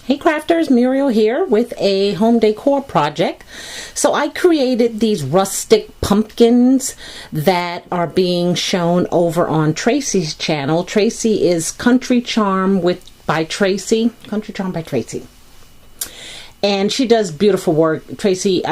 Hey crafters, Muriel here with a home decor project. So I created these rustic pumpkins that are being shown over on Tracy's channel. Tracy is Country Charm by Tracy. Country Charm by Tracy. And she does beautiful work. Tracy,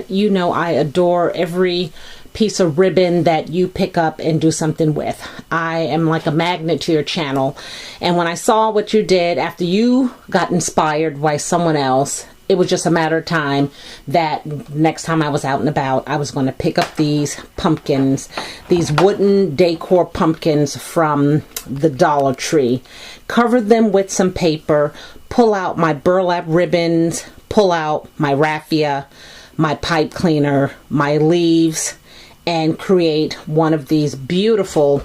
you know I adore every piece of ribbon that you pick up and do something with. I am like a magnet to your channel, and when I saw what you did after you got inspired by someone else, it was just a matter of time that next time I was out and about, I was going to pick up these pumpkins, these wooden decor pumpkins from the Dollar Tree, cover them with some paper, pull out my burlap ribbons, pull out my raffia, my pipe cleaner, my leaves, and create one of these beautiful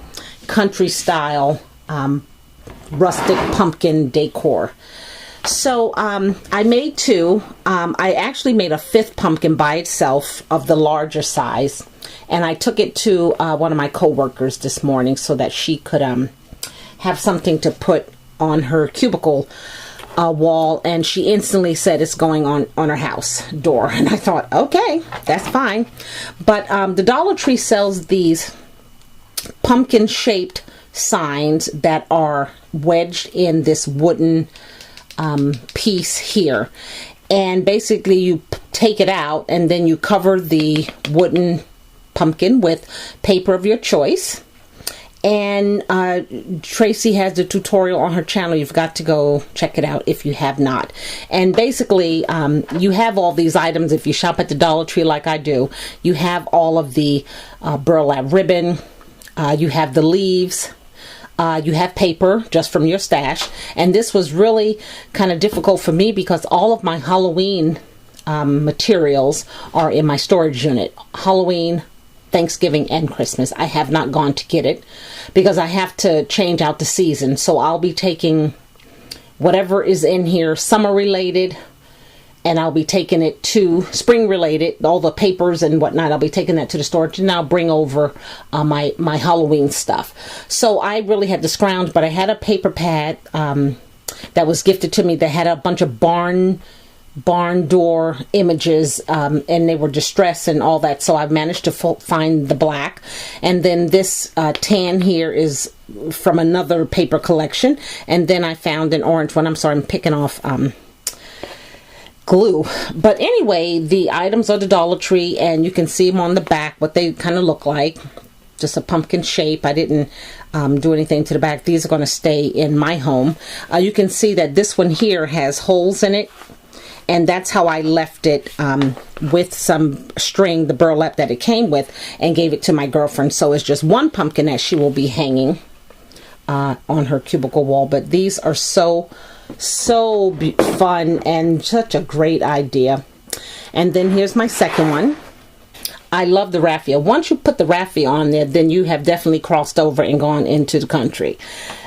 country style rustic pumpkin decor. So I made two. I actually made a fifth pumpkin by itself of the larger size, and I took it to one of my co-workers this morning so that she could have something to put on her cubicle wall, and she instantly said it's going on her house door. And I thought, okay, that's fine. But the Dollar Tree sells these pumpkin shaped signs that are wedged in this wooden piece here, and basically you take it out and then you cover the wooden pumpkin with paper of your choice. And Tracy has the tutorial on her channel. You've got to go check it out if you have not. And basically, you have all these items. If you shop at the Dollar Tree like I do, you have all of the burlap ribbon, you have the leaves, you have paper just from your stash. And this was really kind of difficult for me because all of my Halloween materials are in my storage unit. Halloween, Thanksgiving, and Christmas. I have not gone to get it because I have to change out the season. So I'll be taking whatever is in here summer related, and I'll be taking it to spring related, all the papers and whatnot. I'll be taking that to the storage, and I'll bring over my Halloween stuff. So I really had to scrounge, but I had a paper pad that was gifted to me that had a bunch of barn door images, and they were distressed and all that, so I managed to find the black. And then this tan here is from another paper collection, and then I found an orange one. I'm sorry, I'm picking off glue. But anyway, the items are the Dollar Tree, and you can see them on the back, what they kind of look like. Just a pumpkin shape. I didn't do anything to the back. These are going to stay in my home. You can see that this one here has holes in it, and that's how I left it with some string, the burlap that it came with, and gave it to my girlfriend. So it's just one pumpkin that she will be hanging on her cubicle wall. But these are so fun and such a great idea. And then here's my second one. I love the raffia. Once you put the raffia on there, then you have definitely crossed over and gone into the country.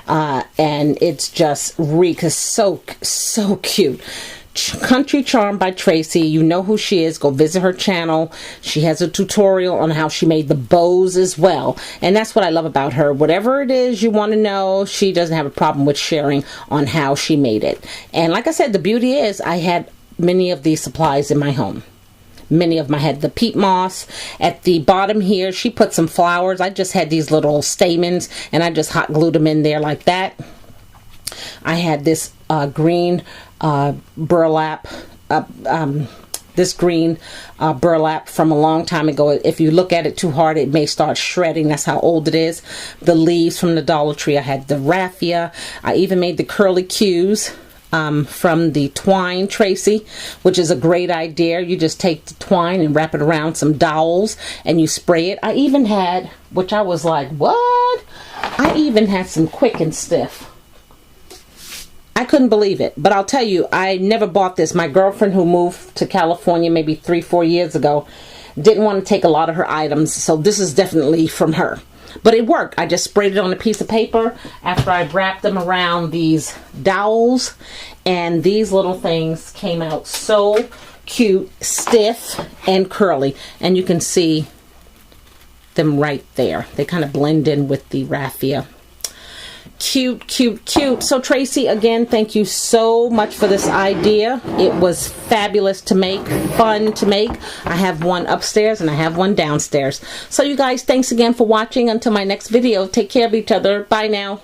And it's just so cute. Country Charm by Tracy. You know who she is. Go visit her channel. She has a tutorial on how she made the bows as well, and that's what I love about her. Whatever it is you want to know, she doesn't have a problem with sharing on how she made it. And like I said, the beauty is I had many of these supplies in my home. Many of them. I had the peat moss. At the bottom here, she put some flowers. I just had these little stamens, and I just hot glued them in there like that. I had this green burlap, burlap from a long time ago. If you look at it too hard, it may start shredding. That's how old it is. The leaves from the Dollar Tree. I had the raffia. I even made the curly cues from the twine, Tracy, which is a great idea. You just take the twine and wrap it around some dowels and you spray it. I even had, which I was like, what? I even had some Quick and Stiff. I couldn't believe it, but I'll tell you, I never bought this. My girlfriend, who moved to California maybe 3-4 years ago, didn't want to take a lot of her items, so this is definitely from her. But it worked. I just sprayed it on a piece of paper after I wrapped them around these dowels, and these little things came out so cute, stiff, and curly. And you can see them right there. They kind of blend in with the raffia. cute, cute, cute. So Tracy, again, thank you so much for this idea. It was fabulous to make, fun to make. I have one upstairs and I have one downstairs. So you guys, thanks again for watching. Until my next video, take care of each other. Bye now.